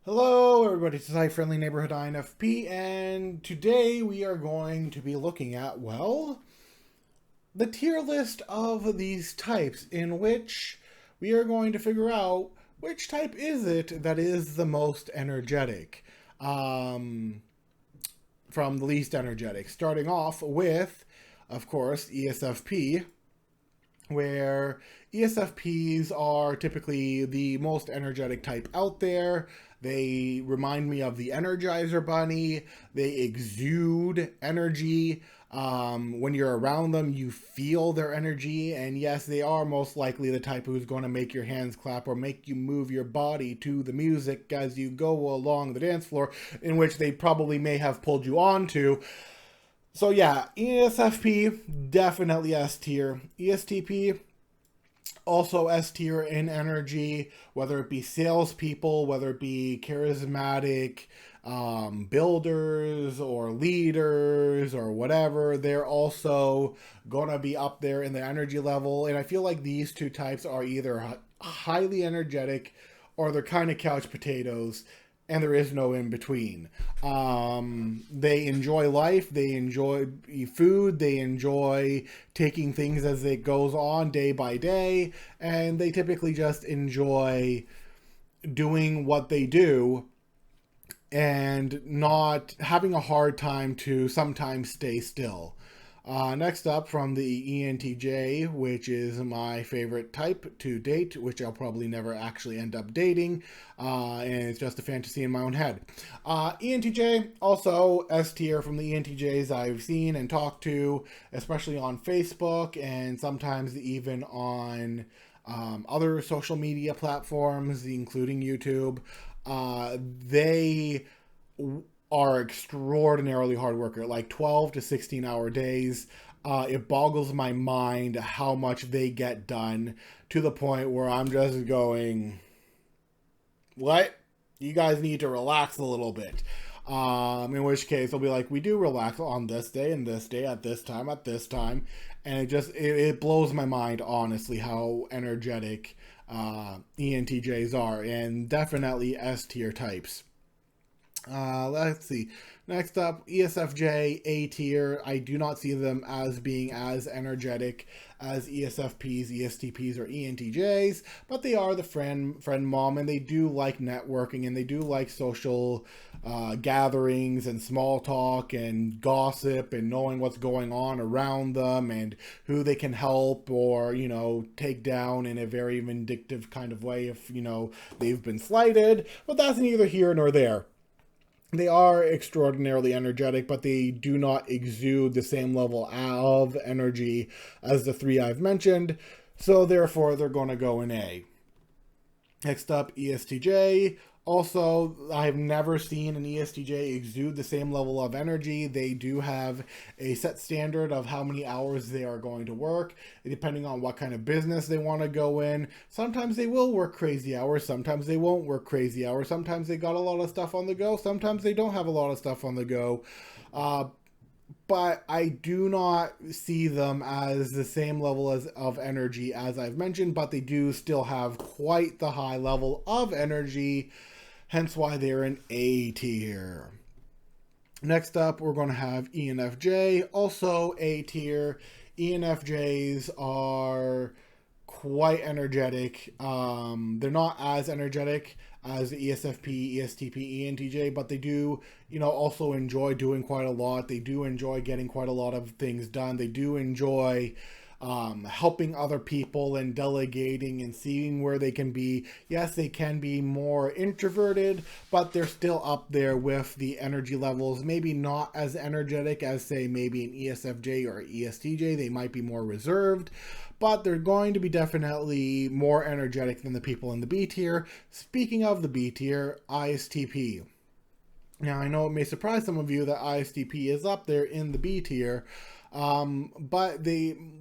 Hello everybody, it's Hi Friendly Neighborhood Enfp, and today we are going to be looking at, well, the tier list of these types, in which we are going to figure out which type is it that is the most energetic, from the least energetic, starting off with, of course, Esfp, where ESFPs are typically the most energetic type out there. They remind me of the Energizer Bunny. They exude energy. When you're around them, you feel their energy. And yes, they are most likely the type who's going to make your hands clap or make you move your body to the music as you go along the dance floor, in which they probably may have pulled you onto. So yeah, ESFP, definitely S tier. ESTP, also S tier in energy, whether it be salespeople, whether it be charismatic builders or leaders or whatever, they're also gonna be up there in the energy level. And I feel like these two types are either highly energetic or they're kind of couch potatoes, and there is no in between. They enjoy life, they enjoy food, they enjoy taking things as it goes on day by day, and they typically just enjoy doing what they do and not having a hard time to sometimes stay still. Next up from the Intj, which is my favorite type to date, which I'll probably never actually end up dating, and it's just a fantasy in my own head. Intj, also S tier from the Intjs I've seen and talked to, especially on Facebook and sometimes even on other social media platforms, including YouTube. They are extraordinarily hard worker, like 12 to 16-hour days. It boggles my mind how much they get done, to the point where I'm just going, what? You guys need to relax a little bit. In which case, they'll be like, we do relax on this day and this day at this time, at this time. And it blows my mind, honestly, how energetic ENTJs are, and definitely S tier types. Let's see. Next up, Esfj, A tier. I do not see them as being as energetic as ESFPs, ESTPs, or ENTJs, but they are the friend mom, and they do like networking, and they do like social gatherings and small talk and gossip and knowing what's going on around them and who they can help or, take down in a very vindictive kind of way if, they've been slighted. But that's neither here nor there. They are extraordinarily energetic, but they do not exude the same level of energy as the three I've mentioned, so therefore they're going to go in A. Next up, ESTJ. Also, I've never seen an ESTJ exude the same level of energy. They do have a set standard of how many hours they are going to work, depending on what kind of business they want to go in. Sometimes they will work crazy hours, sometimes they won't work crazy hours, sometimes they got a lot of stuff on the go, sometimes they don't have a lot of stuff on the go. But I do not see them as the same level of energy as I've mentioned, but they do still have quite the high level of energy, hence why they're in A tier. Next up, we're going to have Enfj, also A tier. Enfjs are quite energetic. They're not as energetic as the ESFP, ESTP, ENTJ, but they do, also enjoy doing quite a lot. They do enjoy getting quite a lot of things done. They do enjoy helping other people and delegating and seeing where they can be. Yes, they can be more introverted, but they're still up there with the energy levels. Maybe not as energetic as, say, maybe an ESFJ or ESTJ. They might be more reserved, but they're going to be definitely more energetic than the people in the B tier. Speaking of the B tier, ISTP. Now, I know it may surprise some of you that ISTP is up there in the B tier, but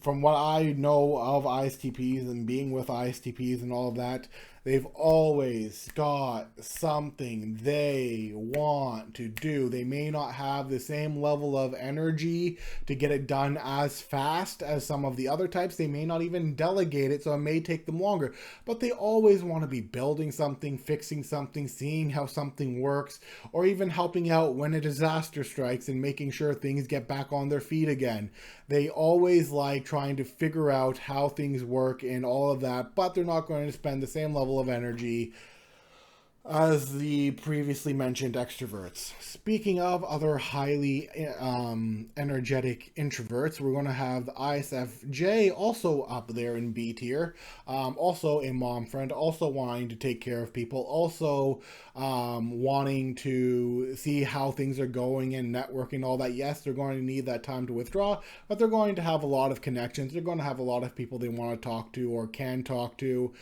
from what I know of ISTPs and being with ISTPs and all of that, They've always got something they want to do. They may not have the same level of energy to get it done as fast as some of the other types. They may not even delegate it, so it may take them longer. But they always want to be building something, fixing something, seeing how something works, or even helping out when a disaster strikes and making sure things get back on their feet again. They always like trying to figure out how things work and all of that, but they're not going to spend the same level of energy as the previously mentioned extroverts. Speaking of other highly energetic introverts, we're going to have the Isfj also up there in B tier. Also a mom friend, also wanting to take care of people, also wanting to see how things are going and networking, all that. Yes, they're going to need that time to withdraw, but they're going to have a lot of connections. They're going to have a lot of people they want to talk to or can talk to.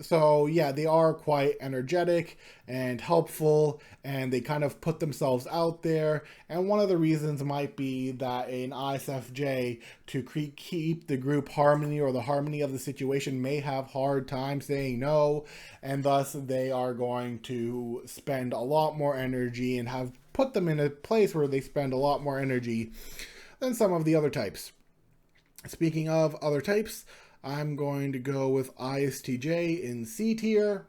So yeah, they are quite energetic and helpful, and they kind of put themselves out there. And one of the reasons might be that an Isfj, to keep the group harmony or the harmony of the situation, may have hard time saying no, and thus they are going to spend a lot more energy and have put them in a place where they spend a lot more energy than some of the other types. Speaking of other types, I'm going to go with Istj in C tier.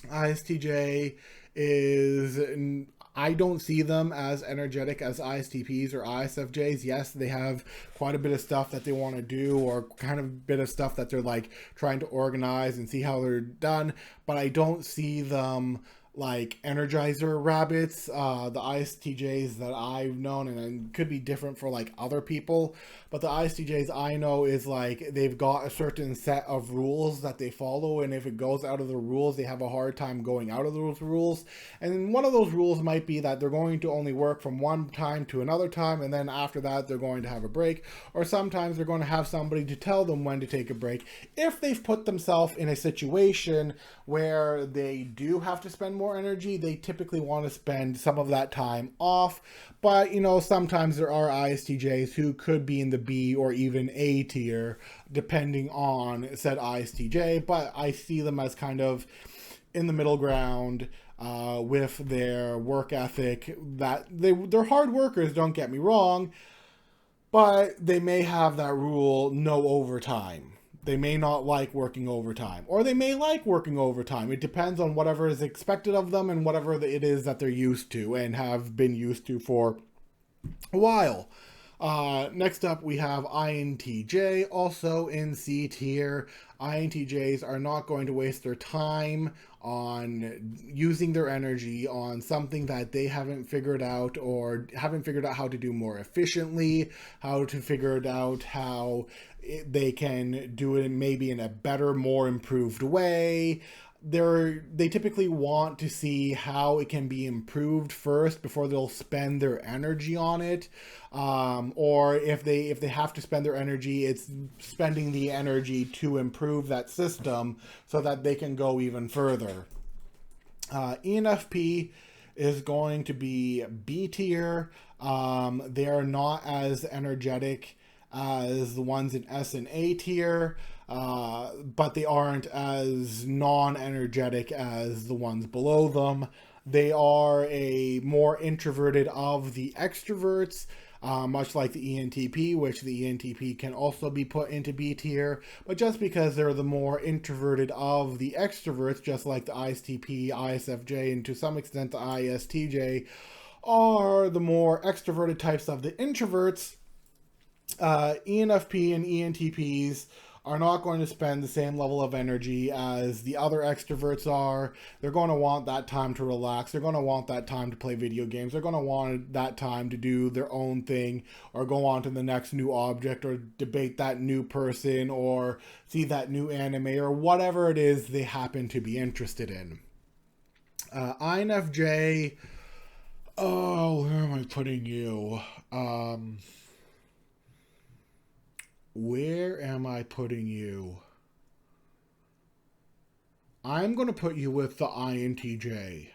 Istj is, I don't see them as energetic as ISTPs or ISFJs. Yes, they have quite a bit of stuff that they want to do, or kind of a bit of stuff that they're like trying to organize and see how they're done, but I don't see them like Energizer rabbits. The ISTJs that I've known, and it could be different for like other people, but the ISTJs I know is like they've got a certain set of rules that they follow, and if it goes out of the rules, they have a hard time going out of those rules. And one of those rules might be that they're going to only work from one time to another time, and then after that they're going to have a break, or sometimes they're going to have somebody to tell them when to take a break if they've put themselves in a situation where they do have to spend more energy. They typically want to spend some of that time off, but you know, sometimes there are ISTJs who could be in the B or even A tier depending on said ISTJ, but I see them as kind of in the middle ground with their work ethic. That they're hard workers, don't get me wrong, but they may have that rule, no overtime. They may not like working overtime, or they may like working overtime. It depends on whatever is expected of them and whatever it is that they're used to and have been used to for a while. Next up, we have INTJ, also in C tier. INTJs are not going to waste their time on using their energy on something that they haven't figured out, or haven't figured out how to do more efficiently, how to figure it out how they can do it maybe in a better, more improved way. They typically want to see how it can be improved first before they'll spend their energy on it. Or if they have to spend their energy, it's spending the energy to improve that system so that they can go even further. Enfp is going to be B tier. They are not as energetic as the ones in S and A tier, but they aren't as non-energetic as the ones below them. They are a more introverted of the extroverts, much like the ENTP, which the ENTP can also be put into B tier, but just because they're the more introverted of the extroverts, just like the ISTP, ISFJ, and to some extent the ISTJ, are the more extroverted types of the introverts, ENFP and ENTPs are not going to spend the same level of energy as the other extroverts are. They're going to want that time to relax. They're going to want that time to play video games. They're going to want that time to do their own thing, or go on to the next new object, or debate that new person, or see that new anime, or whatever it is they happen to be interested in. INFJ, oh, where am I putting you? Where am I putting you? I'm going to put you with the INTJ.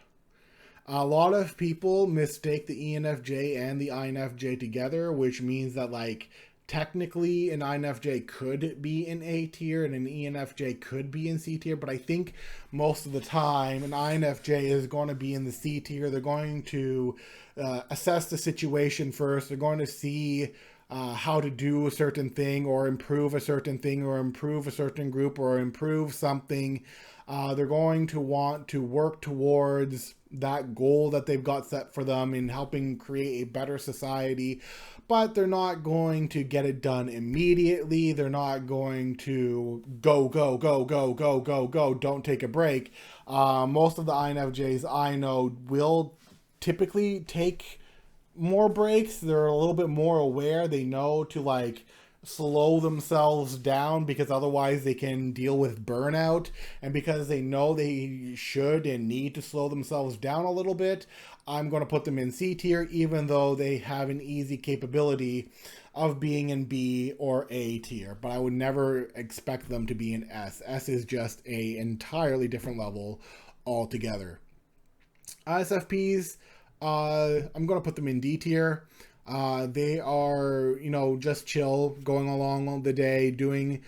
A lot of people mistake the ENFJ and the INFJ together, which means that like technically an INFJ could be in A tier and an ENFJ could be in C tier, but I think most of the time an INFJ is going to be in the C tier. They're going to assess the situation first. They're going to see how to do a certain thing or improve a certain thing or improve a certain group or improve something. They're going to want to work towards that goal that they've got set for them in helping create a better society, but they're not going to get it done immediately. They're not going to go, don't take a break. Most of the INFJs I know will typically take more breaks. They're a little bit more aware. They know to like slow themselves down because otherwise they can deal with burnout, and because they know they should and need to slow themselves down a little bit, I'm going to put them in C tier, even though they have an easy capability of being in B or A tier, but I would never expect them to be in S. S is just a entirely different level altogether. Isfps, I'm going to put them in D tier. They are, just chill, going along the day, doing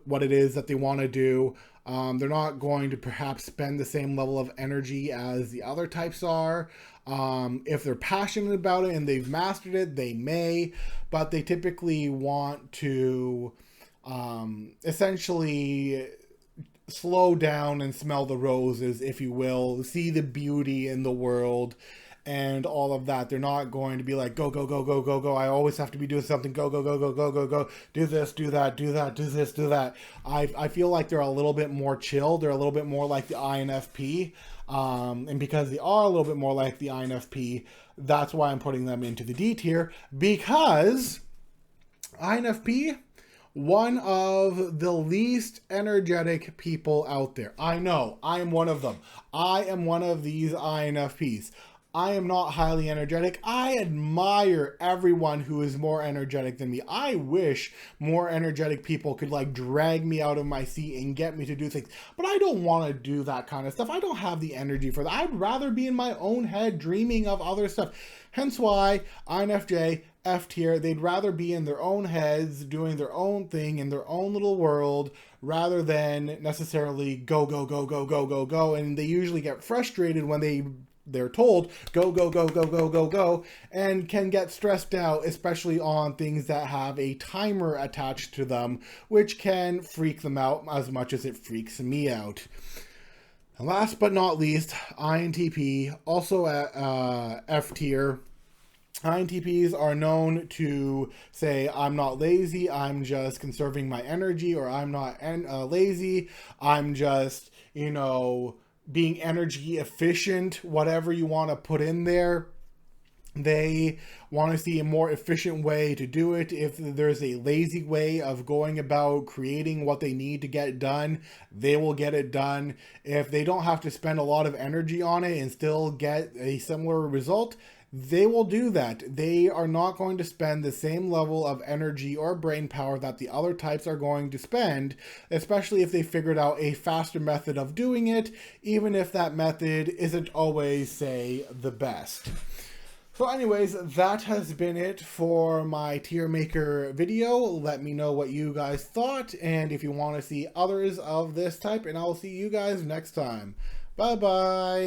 what it is that they want to do. They're not going to perhaps spend the same level of energy as the other types are. If they're passionate about it and they've mastered it, they may, but they typically want to essentially slow down and smell the roses, if you will, see the beauty in the world and all of that. They're not going to be like, go, I always have to be doing something, go, do this, do that, do this, do that. I feel like they're a little bit more chill. They're a little bit more like the INFP, and because they are a little bit more like the INFP, that's why I'm putting them into the D tier, because INFP, one of the least energetic people out there. I know, I am one of them. I am one of these INFPs. I am not highly energetic. I admire everyone who is more energetic than me. I wish more energetic people could like drag me out of my seat and get me to do things. But I don't want to do that kind of stuff. I don't have the energy for that. I'd rather be in my own head dreaming of other stuff. Hence why INFJ, F tier, they'd rather be in their own heads, doing their own thing in their own little world, rather than necessarily go. And they usually get frustrated when they're told go, and can get stressed out, especially on things that have a timer attached to them, which can freak them out as much as it freaks me out. And last but not least, INTP, also at F tier. INTPs are known to say, I'm not lazy, I'm just conserving my energy, or I'm not lazy, I'm just, being energy efficient, whatever you want to put in there. They want to see a more efficient way to do it. If there's a lazy way of going about creating what they need to get done, they will get it done. If they don't have to spend a lot of energy on it and still get a similar result, they will do that. They are not going to spend the same level of energy or brain power that the other types are going to spend, especially if they figured out a faster method of doing it, even if that method isn't always, say, the best. So anyways, that has been it for my tier maker video. Let me know what you guys thought, and if you want to see others of this type, and I'll see you guys next time. Bye-bye.